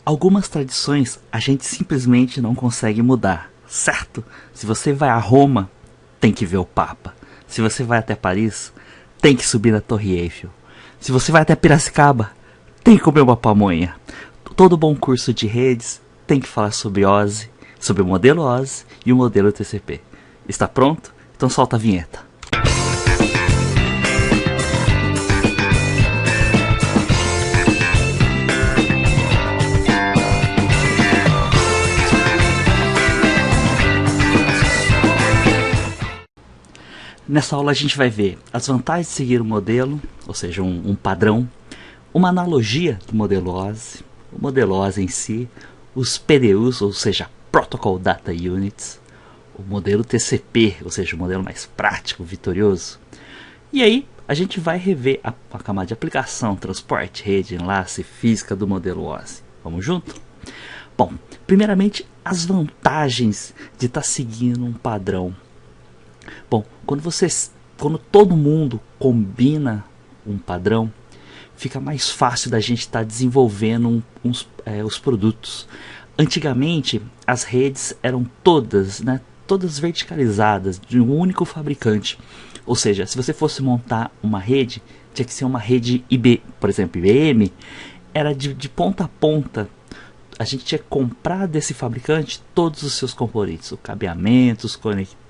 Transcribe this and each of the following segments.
Algumas tradições a gente simplesmente não consegue mudar, certo? Se você vai a Roma, tem que ver o Papa. Se você vai até Paris, tem que subir na Torre Eiffel. Se você vai até Piracicaba, tem que comer uma pamonha. Todo bom curso de redes tem que falar sobre OSI, sobre o modelo OSI e o modelo TCP. Está pronto? Então solta a vinheta. Nessa aula a gente vai ver as vantagens de seguir o modelo, ou seja, um padrão, uma analogia do modelo OSI, o modelo OSI em si, os PDUs, ou seja, Protocol Data Units, o modelo TCP, ou seja, o modelo mais prático, vitorioso. E aí a gente vai rever a camada de aplicação, transporte, rede, enlace, física do modelo OSI. Vamos junto? Bom, primeiramente as vantagens de estar seguindo um padrão. Bom, quando todo mundo combina um padrão, fica mais fácil da gente estar desenvolvendo os produtos. Antigamente, as redes eram todas verticalizadas, de um único fabricante. Ou seja, se você fosse montar uma rede, tinha que ser uma rede por exemplo, IBM, era de ponta a ponta. A gente tinha que comprar desse fabricante todos os seus componentes, o cabeamento, os conectores,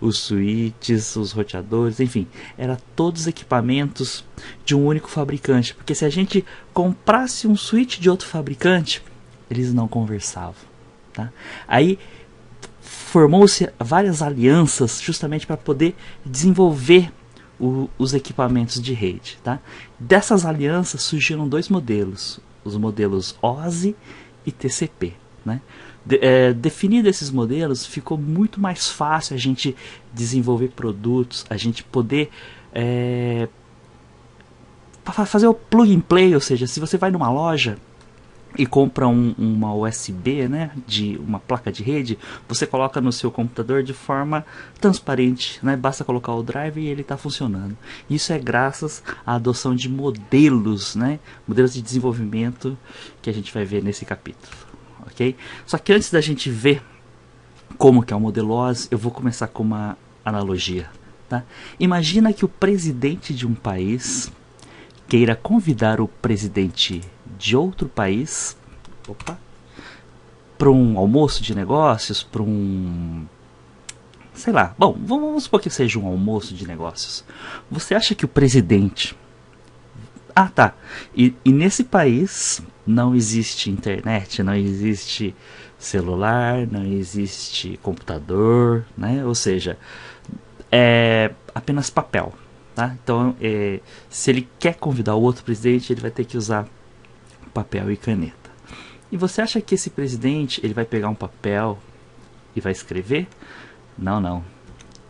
os switches, os roteadores, enfim, era todos equipamentos de um único fabricante, porque se a gente comprasse um switch de outro fabricante, eles não conversavam, tá? Aí formou-se várias alianças justamente para poder desenvolver os equipamentos de rede, tá? Dessas alianças surgiram dois modelos, os modelos OSI e TCP, né? Definindo esses modelos, ficou muito mais fácil a gente desenvolver produtos, a gente poder fazer o plug and play, ou seja, se você vai numa loja e compra uma USB, né, de uma placa de rede, você coloca no seu computador de forma transparente, né, basta colocar o driver e ele está funcionando. Isso é graças à adoção de modelos, né, modelos de desenvolvimento que a gente vai ver nesse capítulo. Okay? Só que antes da gente ver como que é o modelo OSI, eu vou começar com uma analogia. Tá? Imagina que o presidente de um país queira convidar o presidente de outro país para um almoço de negócios, para sei lá, bom, vamos supor que seja um almoço de negócios. Você acha que o presidente... Ah, tá. E nesse país não existe internet, não existe celular, não existe computador, né? Ou seja, é apenas papel, tá? Então, se ele quer convidar o outro presidente, ele vai ter que usar papel e caneta. E você acha que esse presidente ele vai pegar um papel e vai escrever? Não, não.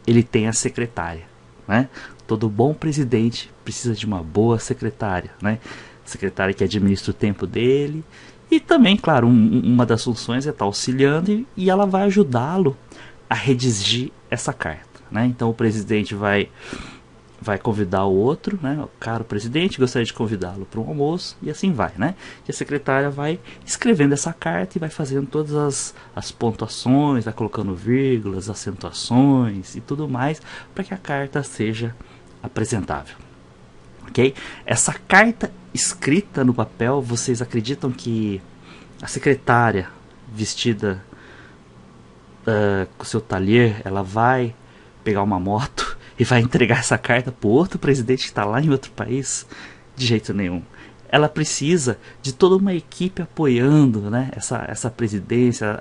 Ele tem a secretária, né? Todo bom presidente precisa de uma boa secretária, né? Secretária que administra o tempo dele. E também, claro, uma das funções é estar auxiliando e ela vai ajudá-lo a redigir essa carta, né? Então o presidente vai convidar o outro, né? O caro presidente, gostaria de convidá-lo para um almoço, e assim vai, né? E a secretária vai escrevendo essa carta e vai fazendo todas as pontuações, vai colocando vírgulas, acentuações e tudo mais, para que a carta seja apresentável. Ok? Essa carta escrita no papel, vocês acreditam que a secretária vestida com seu talher, ela vai pegar uma moto e vai entregar essa carta para o outro presidente que está lá em outro país? De jeito nenhum. Ela precisa de toda uma equipe apoiando, né? essa presidência,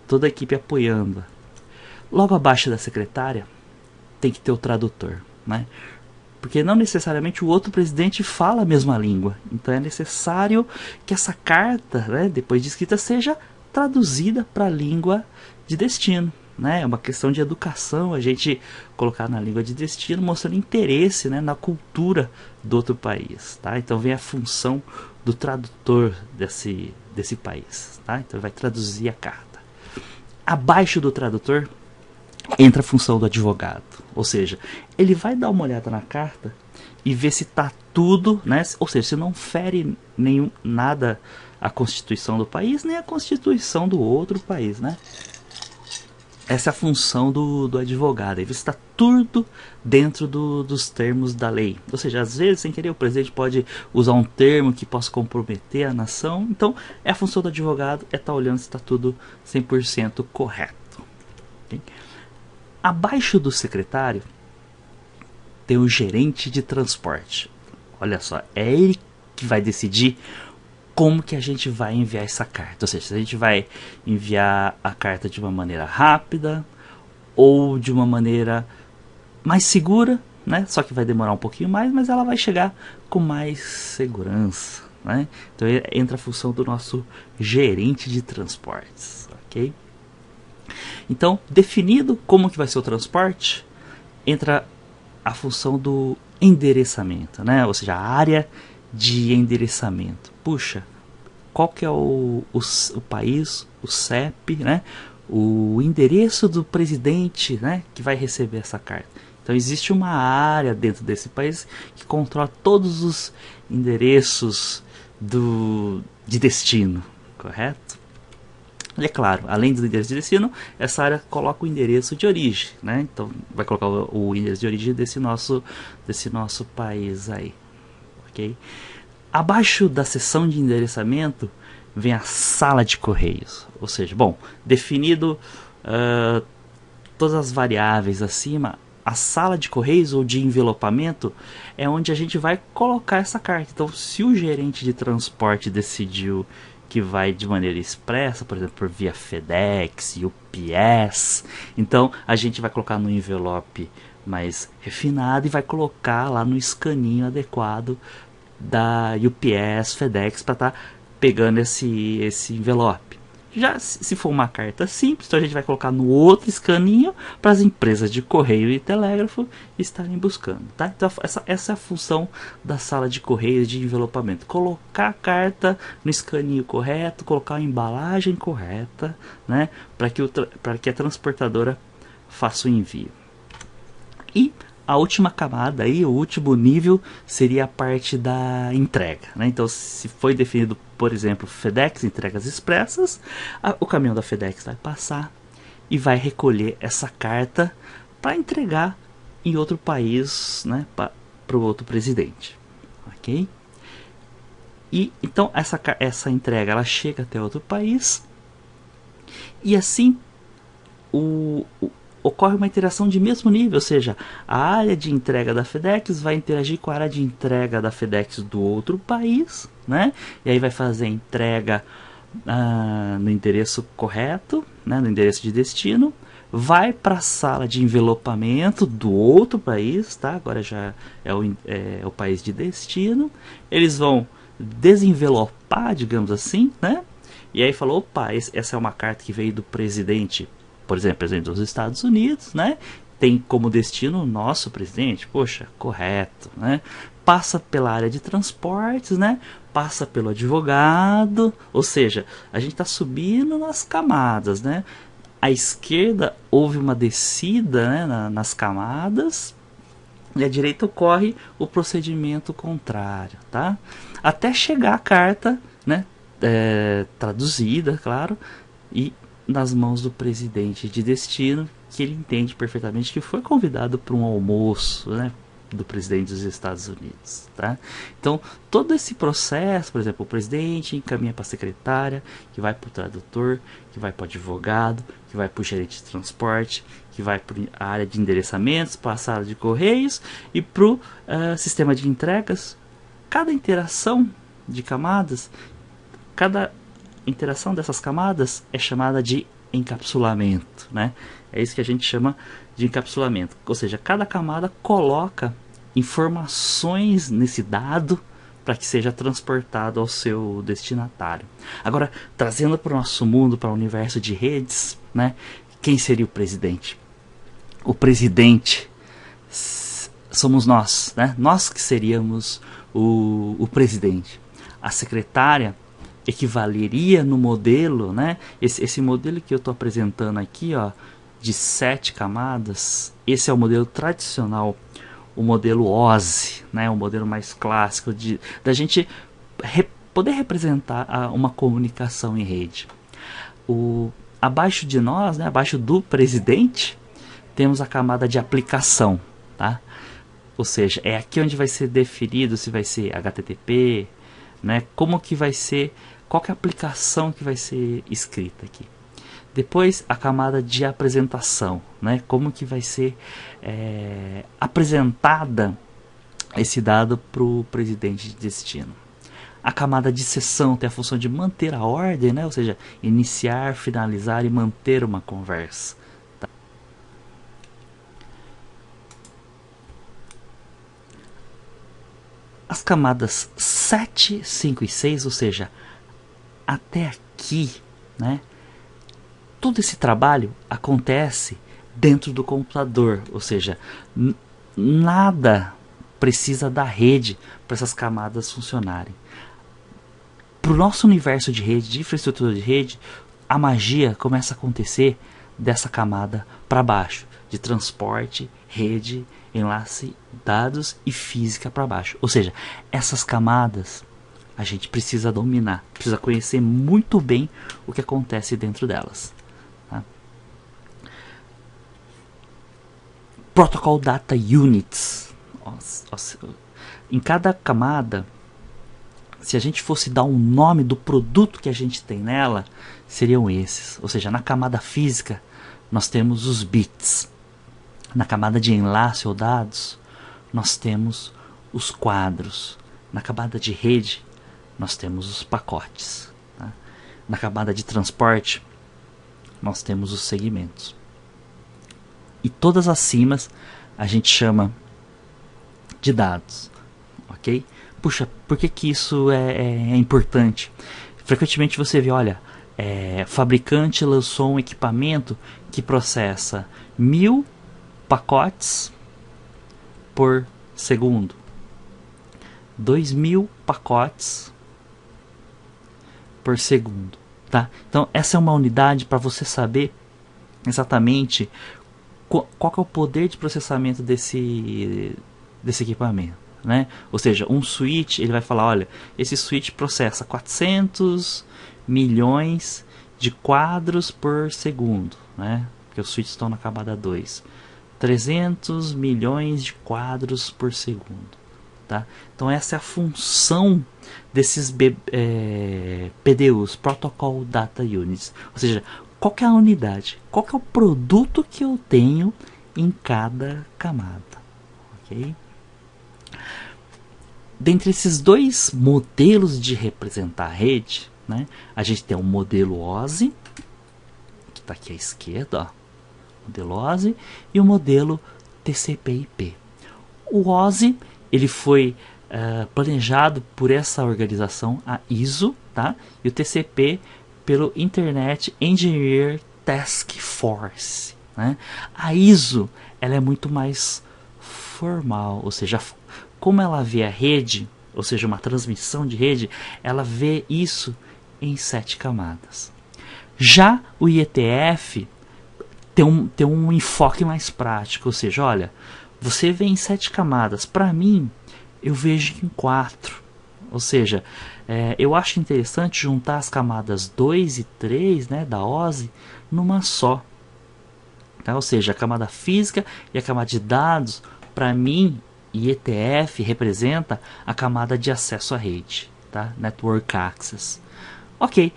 toda a equipe apoiando. Logo abaixo da secretária tem que ter o tradutor, né? Porque não necessariamente o outro presidente fala a mesma língua. Então é necessário que essa carta, né, depois de escrita, seja traduzida para a língua de destino, né? É uma questão de educação a gente colocar na língua de destino, mostrando interesse, né, na cultura do outro país. Tá? Então vem a função do tradutor desse país. Tá? Então vai traduzir a carta. Abaixo do tradutor entra a função do advogado. Ou seja, ele vai dar uma olhada na carta e ver se está tudo, né? Ou seja, se não fere nada a constituição do país, nem a constituição do outro país, né? Essa é a função do advogado. Ele está tudo dentro dos termos da lei. Ou seja, às vezes, sem querer, o presidente pode usar um termo que possa comprometer a nação. Então, a função do advogado é estar olhando se está tudo 100% correto. Okay? Abaixo do secretário, tem o gerente de transporte. Olha só, é ele que vai decidir como que a gente vai enviar essa carta. Ou seja, se a gente vai enviar a carta de uma maneira rápida ou de uma maneira mais segura, né? Só que vai demorar um pouquinho mais, mas ela vai chegar com mais segurança, né? Então entra a função do nosso gerente de transportes, ok? Então, definido como que vai ser o transporte, entra a função do endereçamento, né? Ou seja, a área de endereçamento. Puxa, qual que é o país, o CEP, né? O endereço do presidente, né? Que vai receber essa carta. Então existe uma área dentro desse país que controla todos os endereços de destino, correto? E é claro, além do endereço de destino, essa área coloca o endereço de origem, né? Então vai colocar o endereço de origem desse nosso país aí, ok? Abaixo da seção de endereçamento vem a sala de correios, ou seja, bom, definido todas as variáveis acima, a sala de correios ou de envelopamento é onde a gente vai colocar essa carta. Então, se o gerente de transporte decidiu que vai de maneira expressa, por exemplo, por via FedEx, UPS, então a gente vai colocar no envelope mais refinado e vai colocar lá no escaninho adequado da UPS, FedEx, para estar pegando esse envelope. Já se for uma carta simples, então a gente vai colocar no outro escaninho para as empresas de correio e telégrafo estarem buscando, tá? Então essa é a função da sala de correios de envelopamento: colocar a carta no escaninho correto, colocar a embalagem correta, né? Para que a transportadora faça o envio. E a última camada aí, o último nível, seria a parte da entrega, né? Então, se foi definido, por exemplo, FedEx, entregas expressas, o caminhão da FedEx vai passar e vai recolher essa carta para entregar em outro país, né, para o outro presidente, ok? E então essa entrega ela chega até outro país e assim ocorre uma interação de mesmo nível, ou seja, a área de entrega da FedEx vai interagir com a área de entrega da FedEx do outro país, né? E aí vai fazer a entrega no endereço correto, né? No endereço de destino, vai para a sala de envelopamento do outro país, tá? Agora já é o país de destino. Eles vão desenvelopar, digamos assim, né? E aí falou, opa, essa é uma carta que veio do presidente, por exemplo, presidente dos Estados Unidos, né? Tem como destino o nosso presidente, poxa, correto, né? Passa pela área de transportes, né? Passa pelo advogado, ou seja, a gente está subindo nas camadas, né? À esquerda houve uma descida, né, nas camadas, e à direita ocorre o procedimento contrário, tá? Até chegar a carta, né? Traduzida, claro, e nas mãos do presidente de destino, que ele entende perfeitamente que foi convidado para um almoço, né, do presidente dos Estados Unidos, tá? Então, todo esse processo, por exemplo, o presidente encaminha para a secretária, que vai para o tradutor, que vai para o advogado, que vai para o gerente de transporte, que vai para a área de endereçamentos, para a sala de correios e para o sistema de entregas. Cada interação de camadas, cada interação dessas camadas é chamada de encapsulamento, né? É isso que a gente chama de encapsulamento, ou seja, cada camada coloca informações nesse dado para que seja transportado ao seu destinatário. Agora, trazendo para o nosso mundo, para o universo de redes, né? Quem seria o presidente? O presidente somos nós, né? Nós que seríamos o presidente. A secretária equivaleria no modelo, né? Esse modelo que eu estou apresentando aqui, ó, de 7 camadas, esse é o modelo tradicional, o modelo OSI, né? O modelo mais clássico da gente poder representar uma comunicação em rede. Abaixo de nós, né, abaixo do presidente, temos a camada de aplicação, tá? Ou seja, é aqui onde vai ser definido se vai ser HTTP, né, como que vai ser, qual que é a aplicação que vai ser escrita aqui. Depois a camada de apresentação, né, como que vai ser apresentada esse dado para o presidente de destino. A camada de sessão tem a função de manter a ordem, né? Ou seja, iniciar, finalizar e manter uma conversa. Tá? As camadas 7, 5 e 6, ou seja, até aqui, né? Todo esse trabalho acontece dentro do computador, ou seja, nada precisa da rede para essas camadas funcionarem. Para o nosso universo de rede, de infraestrutura de rede, a magia começa a acontecer dessa camada para baixo, de transporte, rede, enlace, dados e física para baixo. Ou seja, essas camadas a gente precisa dominar, precisa conhecer muito bem o que acontece dentro delas. Tá? Protocol Data Units. Em cada camada, se a gente fosse dar um nome do produto que a gente tem nela, seriam esses. Ou seja, na camada física, nós temos os bits. Na camada de enlace ou dados, nós temos os quadros. Na camada de rede, nós temos os pacotes. Tá? Na camada de transporte, nós temos os segmentos. E todas as cimas a gente chama de dados. Ok? Puxa, por que isso é importante? Frequentemente você vê, olha, fabricante lançou um equipamento que processa 1000 pacotes por segundo, 2000 pacotes por segundo, tá? Então essa é uma unidade para você saber exatamente qual que é o poder de processamento desse equipamento. Né? Ou seja, um switch, ele vai falar, olha, esse switch processa 400 milhões de quadros por segundo, né? Porque os switches estão na camada 2. 300 milhões de quadros por segundo. Tá? Então essa é a função desses PDUs, Protocol Data Units. Ou seja, qual que é a unidade? Qual que é o produto que eu tenho em cada camada? Ok? Dentre esses dois modelos de representar a rede, né, a gente tem o modelo OSI, que está aqui à esquerda, ó, modelo OSI, e o modelo TCP/IP. O OSI ele foi planejado por essa organização, a ISO, tá? E o TCP pelo Internet Engineer Task Force. Né? A ISO ela é muito mais formal, ou seja, como ela vê a rede, ou seja, uma transmissão de rede, ela vê isso em 7 camadas. Já o IETF tem um enfoque mais prático, ou seja, olha, você vê em 7 camadas, para mim, eu vejo em 4. Ou seja, eu acho interessante juntar as camadas 2 e 3, né, da OSI numa só. Tá? Ou seja, a camada física e a camada de dados, para mim, IETF representa a camada de acesso à rede, tá? Network Access. Ok,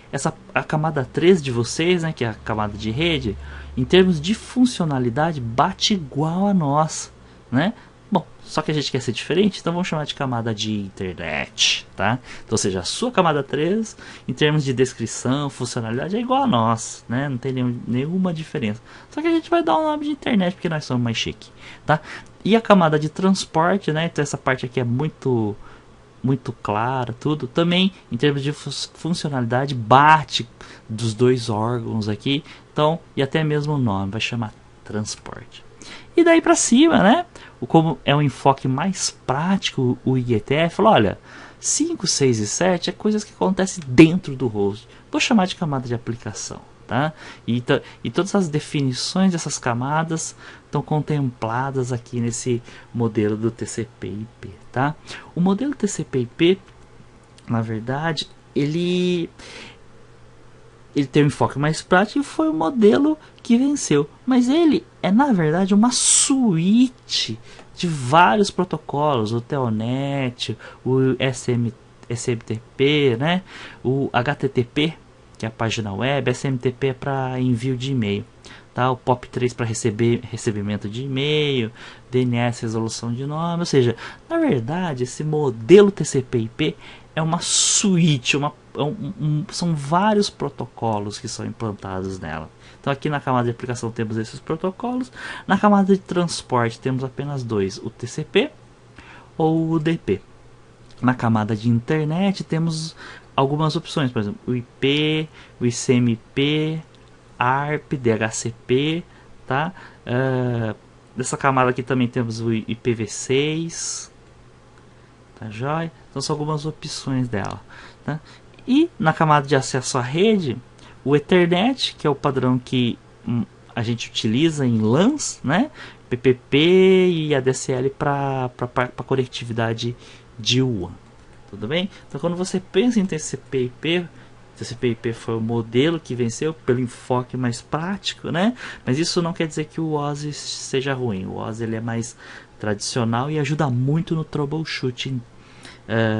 a camada 3 de vocês, né, que é a camada de rede, em termos de funcionalidade, bate igual a nossa, né? Bom, só que a gente quer ser diferente, então vamos chamar de camada de internet, tá? Então, ou seja, a sua camada 3, em termos de descrição, funcionalidade, é igual a nossa, né? Não tem nenhuma diferença. Só que a gente vai dar um nome de internet, porque nós somos mais chique, tá? E a camada de transporte, né? Então essa parte aqui é muito clara, tudo. Também, em termos de funcionalidade, bate dos dois órgãos aqui. Então, e até mesmo o nome, vai chamar transporte. E daí para cima, né? Como é um enfoque mais prático, o IETF falou, olha, 5, 6 e 7 é coisas que acontecem dentro do host. Vou chamar de camada de aplicação. Tá? E todas as definições dessas camadas estão contempladas aqui nesse modelo do TCP/IP. Tá? O modelo TCP/IP na verdade, ele tem um enfoque mais prático e foi o modelo que venceu. Mas ele é, na verdade, uma suíte de vários protocolos. O Telnet, o SMTP, né? O HTTP, que é a página web. SMTP é para envio de e-mail. Tá? O POP3 para recebimento de e-mail. DNS, resolução de nome. Ou seja, na verdade, esse modelo TCP/IP é uma suíte, são vários protocolos que são implantados nela. Então aqui na camada de aplicação temos esses protocolos. Na camada de transporte temos apenas dois, o TCP ou o UDP. Na camada de internet temos algumas opções, por exemplo, o IP, o ICMP, ARP, DHCP, tá? Nessa camada aqui também temos o IPv6, tá joia? Então são algumas opções dela, tá? E na camada de acesso à rede, o Ethernet, que é o padrão que a gente utiliza em LANs, né? PPP e ADSL para conectividade de WAN. Tudo bem? Então quando você pensa em TCP/IP, TCP/IP foi o modelo que venceu pelo enfoque mais prático, né? Mas isso não quer dizer que o OSI seja ruim. O OSI ele é mais tradicional e ajuda muito no troubleshooting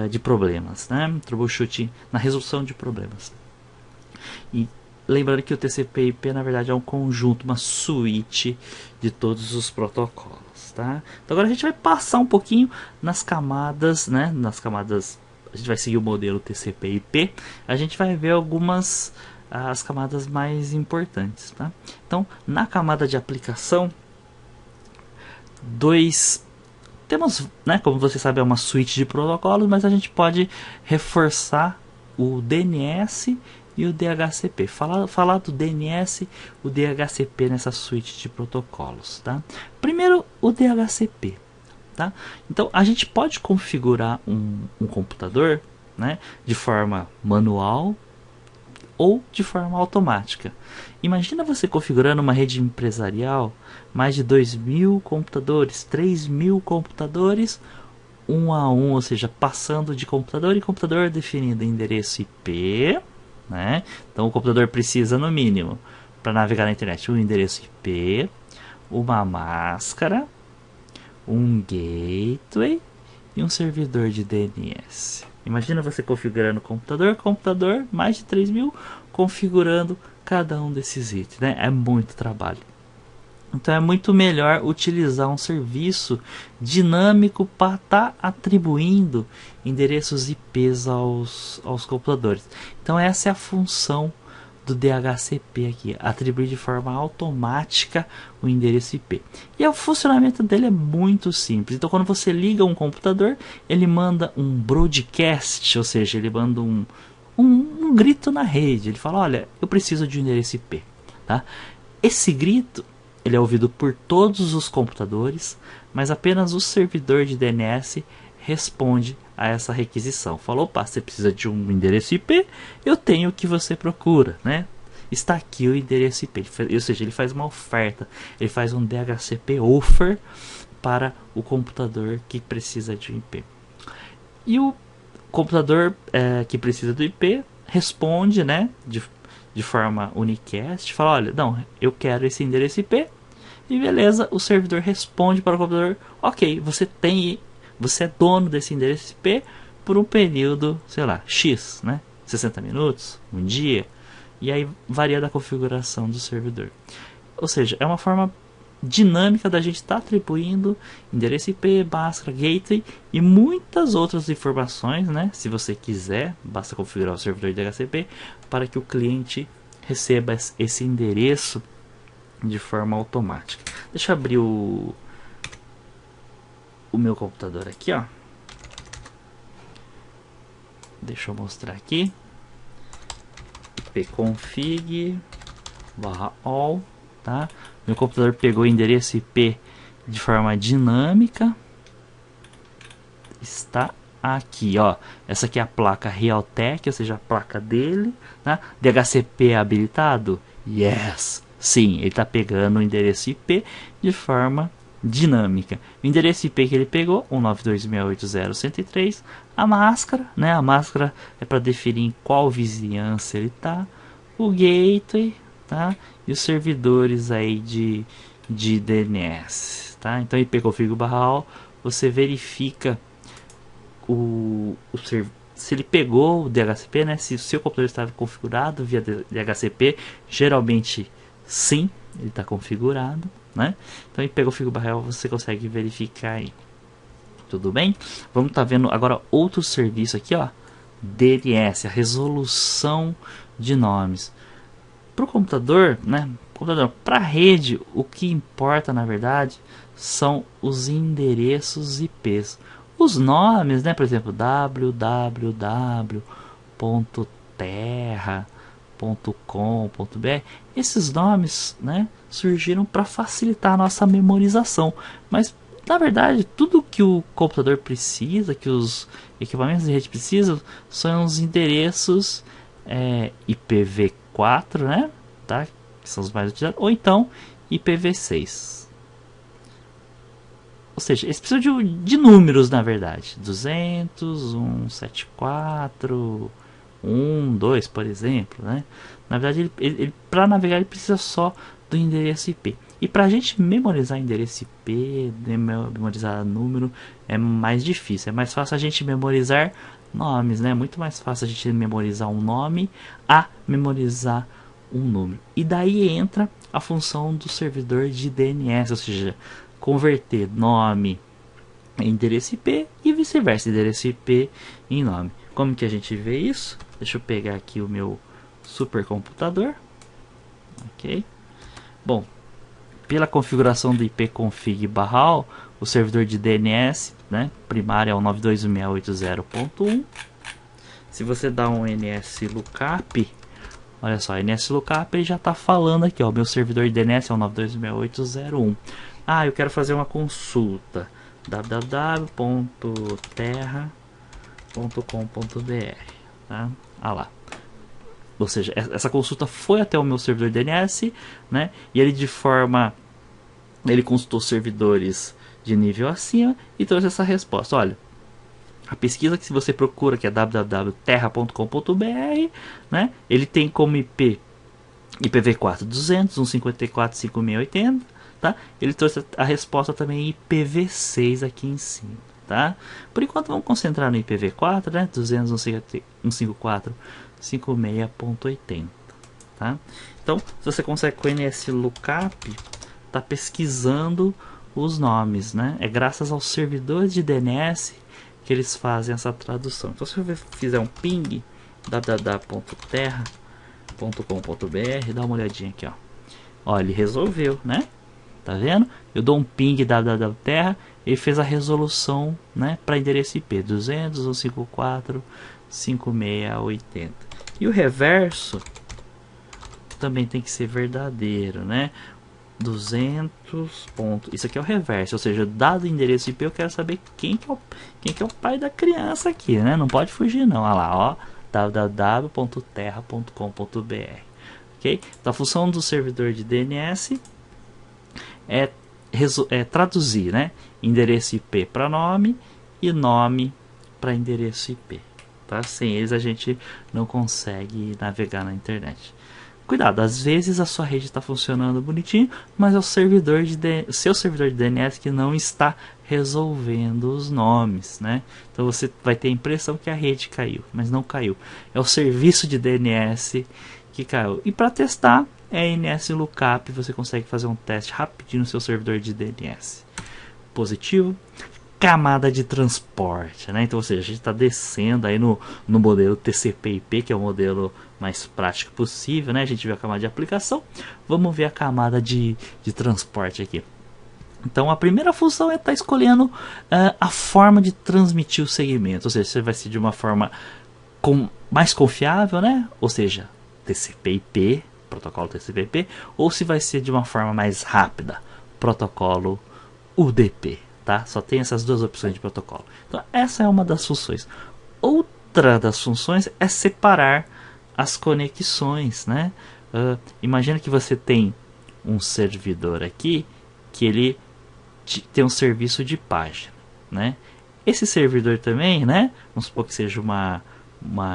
de problemas, né? Troubleshooting na resolução de problemas. E lembrando que o TCP/IP na verdade é um conjunto, uma suíte de todos os protocolos, tá? Então agora a gente vai passar um pouquinho nas camadas, né? Nas camadas, a gente vai seguir o modelo TCP/IP. A gente vai ver algumas as camadas mais importantes, tá? Então na camada de aplicação, temos, né, como você sabe, é uma suíte de protocolos, mas a gente pode reforçar o DNS e o DHCP. Falar do DNS, o DHCP nessa suíte de protocolos, tá? Primeiro, o DHCP, tá? Então, a gente pode configurar um computador, né, de forma manual ou de forma automática. Imagina você configurando uma rede empresarial, mais de 2.000 computadores, 3.000 computadores, um a um, ou seja, passando de computador em computador, definindo endereço IP, né? Então o computador precisa, no mínimo, para navegar na internet, um endereço IP, uma máscara, um gateway e um servidor de DNS. Imagina você configurando computador, mais de 3.000, configurando cada um desses itens, né? É muito trabalho. Então é muito melhor utilizar um serviço dinâmico para estar atribuindo endereços IPs aos computadores. Então essa é a função do DHCP aqui, atribuir de forma automática o endereço IP. E o funcionamento dele é muito simples. Então quando você liga um computador, ele manda um broadcast, ou seja, ele manda um grito na rede. Ele fala, olha, eu preciso de um endereço IP, tá? Esse grito ele é ouvido por todos os computadores, mas apenas o servidor de DNS responde a essa requisição. Falou, opa, você precisa de um endereço IP, eu tenho o que você procura, né? Está aqui o endereço IP, ou seja, ele faz uma oferta, ele faz um DHCP offer para o computador que precisa de um IP. E o computador que precisa do IP responde, né, de forma unicast, fala, olha, não, eu quero esse endereço IP, e beleza, o servidor responde para o computador, ok, você é dono desse endereço IP por um período, sei lá, X, né, 60 minutos, um dia, e aí varia da configuração do servidor. Ou seja, é uma forma dinâmica da gente estar atribuindo endereço IP, máscara, gateway e muitas outras informações, né? Se você quiser, basta configurar o servidor de DHCP para que o cliente receba esse endereço de forma automática. Deixa eu abrir o meu computador aqui, ó. Deixa eu mostrar aqui. ipconfig/all, tá? Meu computador pegou o endereço IP de forma dinâmica. Está aqui, ó. Essa aqui é a placa Realtek, ou seja, a placa dele, né? DHCP é habilitado? Yes. Sim, ele está pegando o endereço IP de forma dinâmica. O endereço IP que ele pegou, 192.168.0.103. A máscara, né? A máscara é para definir em qual vizinhança ele está. O gateway, tá? E os servidores aí de DNS, tá? Então ipconfig/all, você verifica se ele pegou o DHCP, né? Se o seu computador estava configurado via DHCP, geralmente sim, ele está configurado, né? Então ipconfig/all você consegue verificar aí. Tudo bem? Vamos estar vendo agora outro serviço aqui, ó. DNS, a resolução de nomes. Para o computador, né? Para a rede, o que importa na verdade são os endereços IPs. Os nomes, né? Por exemplo, www.terra.com.br. Esses nomes, né, surgiram para facilitar a nossa memorização. Mas na verdade, tudo que o computador precisa, que os equipamentos de rede precisam, são os endereços IPv4, né? Tá? Que são os mais utilizados, ou então IPv6. Ou seja, eles precisam de números, na verdade. 200, 174, 2, por exemplo, né? Na verdade, ele para navegar, ele precisa só do endereço IP. E para a gente memorizar endereço IP, memorizar número, é mais difícil. É mais fácil a gente memorizar nomes, né? Muito mais fácil a gente memorizar um nome a memorizar um número. E daí entra a função do servidor de DNS, ou seja, converter nome em endereço IP e vice-versa, endereço IP em nome. Como que a gente vê isso? Deixa eu pegar aqui o meu supercomputador. Ok. Bom, pela configuração do ipconfig/all, o servidor de DNS, né, primário é o 192.168.0.1. Se você dá um nslookup, olha só, nslookup ele já está falando aqui, ó, meu servidor de DNS é o 92.168.0.1. Ah, eu quero fazer uma consulta, www.terra.com.br, tá? Ah lá. Ou seja, essa consulta foi até o meu servidor de DNS, né? E ele consultou servidores de nível acima e trouxe essa resposta. Olha, a pesquisa que você procura, que é www.terra.com.br, né? Ele tem como IP IPv4 200, 154.5.680, tá? Ele trouxe a resposta também IPv6 aqui em cima, tá? Por enquanto vamos concentrar no IPv4, né? 200, 154.5.6.80, tá? Então, se você consegue com o nslookup, tá pesquisando os nomes, né? É graças aos servidores de DNS que eles fazem essa tradução. Então, se eu fizer um ping www.terra.com.br, dá uma olhadinha aqui, ó. Ó, ele resolveu, né? Tá vendo? Eu dou um ping www.terra, ele fez a resolução, né, para endereço IP 200.154.5.6.80. E o reverso também tem que ser verdadeiro, né? 200 ponto. Isso aqui é o reverso, ou seja, dado o endereço IP, eu quero saber quem que é o pai da criança aqui, né? Não pode fugir não. Olha lá, ó, www.terra.com.br. Ok? Então a função do servidor de DNS é traduzir, né? Endereço IP para nome e nome para endereço IP. Tá? Sem eles a gente não consegue navegar na internet. Cuidado, às vezes a sua rede está funcionando bonitinho, mas é o seu servidor de DNS que não está resolvendo os nomes, né? Então você vai ter a impressão que a rede caiu, mas não caiu. É o serviço de DNS que caiu. E para testar, é nslookup, você consegue fazer um teste rapidinho no seu servidor de DNS. Positivo. Camada de transporte, né? Então, ou seja, a gente está descendo aí no modelo TCP/IP, que é o modelo mais prático possível, né? A gente viu a camada de aplicação, vamos ver a camada de transporte aqui. Então, a primeira função é estar escolhendo a forma de transmitir o segmento, ou seja, você vai ser de uma forma mais confiável, né? Ou seja, TCP/IP, protocolo TCP/IP, ou se vai ser de uma forma mais rápida, protocolo UDP. Tá? Só tem essas duas opções de protocolo. Então, essa é uma das funções. Outra das funções é separar as conexões, né? Imagina que você tem um servidor aqui que ele tem um serviço de página, né? Esse servidor também, né? Vamos supor que seja uma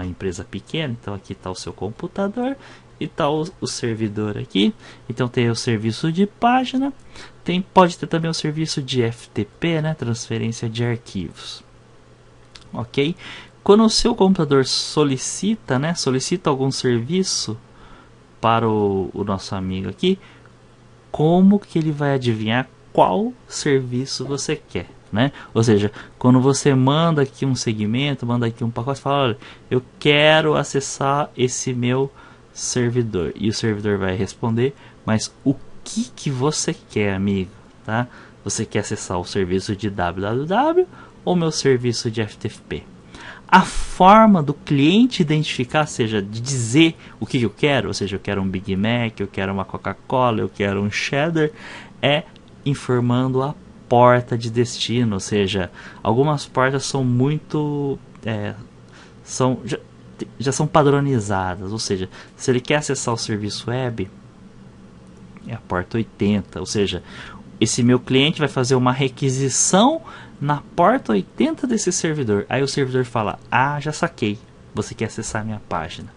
empresa pequena, então aqui está o seu computador e está o servidor aqui. Então tem o serviço de página, pode ter também o serviço de FTP, né? Transferência de arquivos, ok? Quando o seu computador solicita, né? Solicita algum serviço para o nosso amigo aqui, como que ele vai adivinhar qual serviço você quer, né? Ou seja, quando você manda aqui um segmento, manda aqui um pacote, fala, olha, eu quero acessar esse meu servidor, e o servidor vai responder, mas o que você quer, amigo, tá? Você quer acessar o serviço de www ou meu serviço de FTP? A forma do cliente identificar, seja de dizer o que eu quero, ou seja, eu quero um Big Mac, eu quero uma Coca-Cola, eu quero um cheddar, é informando a porta de destino. Ou seja, algumas portas são muito já são padronizadas, ou seja, se ele quer acessar o serviço web, é a porta 80, ou seja, esse meu cliente vai fazer uma requisição na porta 80 desse servidor. Aí o servidor fala, ah, já saquei, você quer acessar minha página.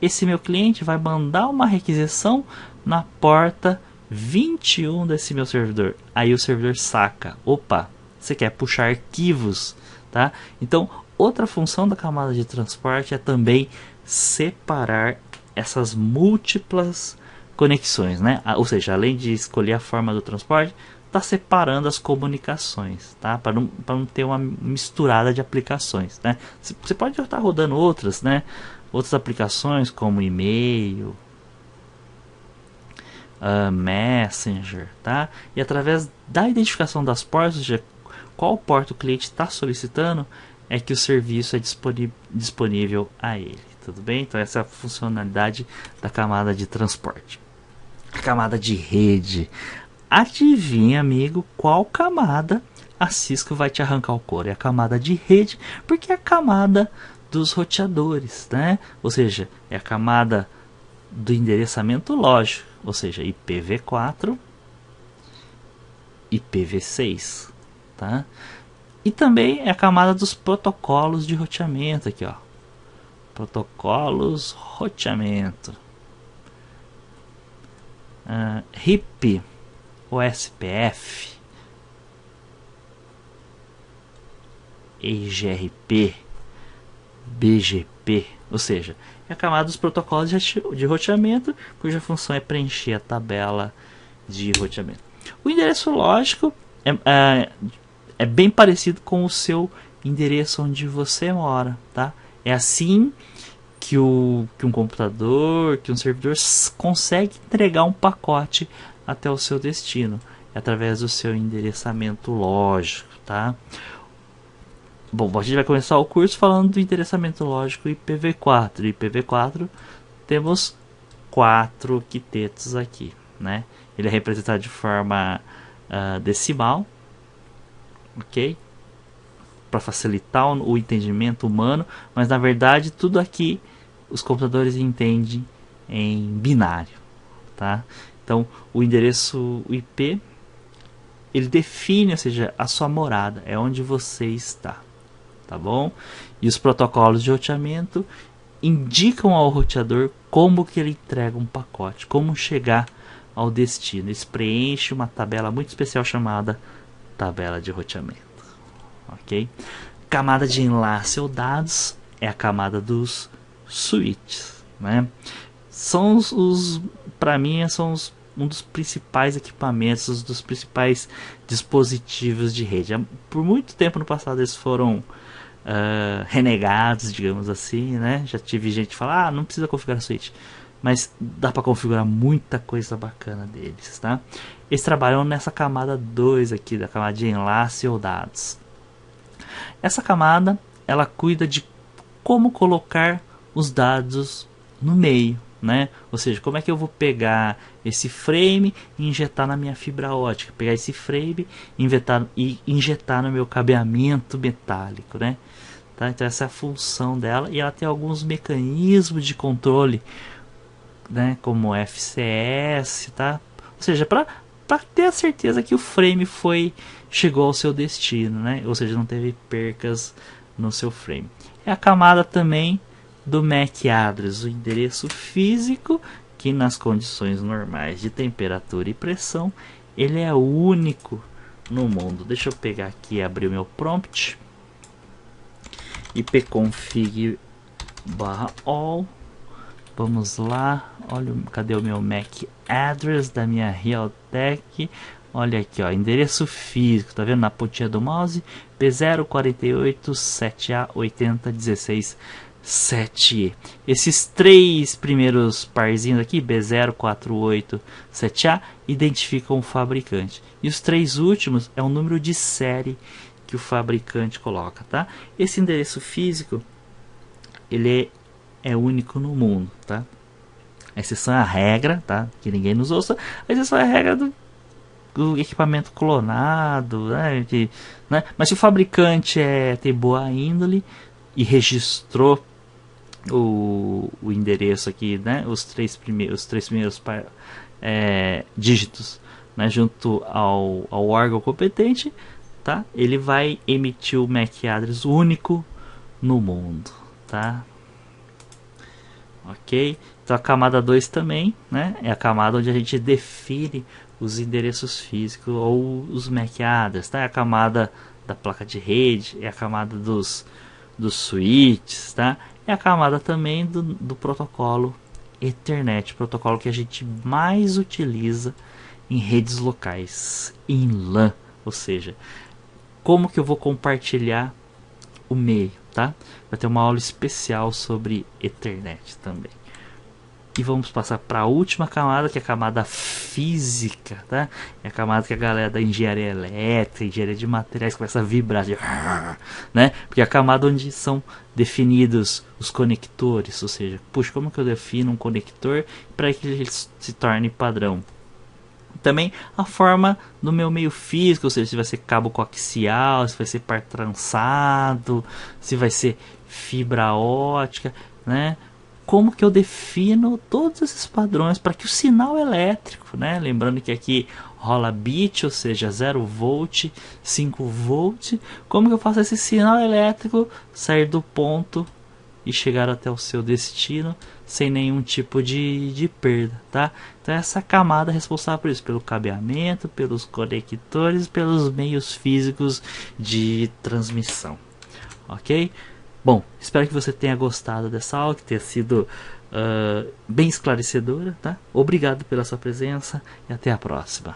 Esse meu cliente vai mandar uma requisição na porta 21 desse meu servidor. Aí o servidor saca, opa, você quer puxar arquivos, tá? Então, outra função da camada de transporte é também separar essas múltiplas conexões, né? Ou seja, além de escolher a forma do transporte, está separando as comunicações, tá? Para não ter uma misturada de aplicações, né? Você pode estar rodando outras, né? Outras aplicações como e-mail, Messenger, tá? E através da identificação das portas, ou seja, qual porta o cliente está solicitando, é que o serviço é disponível a ele, tudo bem? Então essa é a funcionalidade da camada de transporte. A camada de rede. Adivinha, amigo, qual camada a Cisco vai te arrancar o couro? É a camada de rede, porque é a camada dos roteadores, né? Ou seja, é a camada do endereçamento lógico, ou seja, IPv4, IPv6, tá? E também é a camada dos protocolos de roteamento aqui, ó. Protocolos roteamento. RIP, OSPF, EIGRP, BGP, ou seja, é a camada dos protocolos de roteamento, cuja função é preencher a tabela de roteamento. O endereço lógico é bem parecido com o seu endereço onde você mora, tá? É assim que um computador, que um servidor consegue entregar um pacote até o seu destino, através do seu endereçamento lógico, tá? Bom, a gente vai começar o curso falando do endereçamento lógico IPv4. IPv4 temos 4 quitetos aqui, né? Ele é representado de forma decimal, ok? Para facilitar o entendimento humano, mas na verdade tudo aqui os computadores entendem em binário, tá? Então o endereço IP ele define, ou seja, a sua morada, é onde você está, tá bom? E os protocolos de roteamento indicam ao roteador como que ele entrega um pacote, como chegar ao destino. Eles preenchem uma tabela muito especial chamada tabela de roteamento, ok? Camada de enlace ou dados é a camada dos switches, né? São para mim são um dos principais equipamentos, dos principais dispositivos de rede. Por muito tempo no passado eles foram renegados, digamos assim, né? Já tive gente que fala, não precisa configurar switch, mas dá para configurar muita coisa bacana deles, tá? Eles trabalham nessa camada 2 aqui, da camada de enlace ou dados. Essa camada, ela cuida de como colocar os dados no meio, né? Ou seja, como é que eu vou pegar esse frame e injetar na minha fibra ótica, pegar esse frame e injetar no meu cabeamento metálico, né? Tá? Então essa é a função dela, e ela tem alguns mecanismos de controle, né? Como FCS, tá? Ou seja, para para ter a certeza que o frame chegou ao seu destino, né? Ou seja, não teve percas no seu frame. É a camada também do MAC address, o endereço físico, que nas condições normais de temperatura e pressão, ele é único no mundo. Deixa eu pegar aqui e abrir o meu prompt. ipconfig/all. Vamos lá. Olha, cadê o meu MAC address da minha Realtek? Olha aqui, ó, endereço físico, tá vendo na pontinha do mouse? B048-7A8016-7E. Esses três primeiros parzinhos aqui, B0487A, identificam o fabricante. E os três últimos é o número de série que o fabricante coloca, tá? Esse endereço físico, ele é único no mundo, tá? A exceção é a regra, tá? Que ninguém nos ouça. A exceção é a regra do equipamento clonado, né? Mas se o fabricante tem boa índole e registrou o endereço aqui, né? Os três primeiros dígitos, né? Junto ao órgão competente, tá? Ele vai emitir o MAC address único no mundo, tá? Ok? Então a camada 2 também, né? É a camada onde a gente define os endereços físicos ou os MAC address, tá? É a camada da placa de rede, é a camada dos switches, tá? É a camada também do protocolo Ethernet, protocolo que a gente mais utiliza em redes locais, em LAN, ou seja, como que eu vou compartilhar o meio, tá? Vai ter uma aula especial sobre Ethernet também. E vamos passar para a última camada, que é a camada física, tá? É a camada que a galera da engenharia elétrica, engenharia de materiais começa a vibrar, né? Porque é a camada onde são definidos os conectores, ou seja, puxa, como que eu defino um conector para que ele se torne padrão? Também a forma do meu meio físico, ou seja, se vai ser cabo coaxial, se vai ser par trançado, se vai ser fibra ótica, né? Como que eu defino todos esses padrões para que o sinal elétrico, né? Lembrando que aqui rola bit, ou seja, 0 volt, 5 volt. Como que eu faço esse sinal elétrico sair do ponto e chegar até o seu destino sem nenhum tipo de perda, tá? Então essa camada é responsável por isso, pelo cabeamento, pelos conectores, pelos meios físicos de transmissão, ok? Bom, espero que você tenha gostado dessa aula, que tenha sido bem esclarecedora, tá? Obrigado pela sua presença e até a próxima.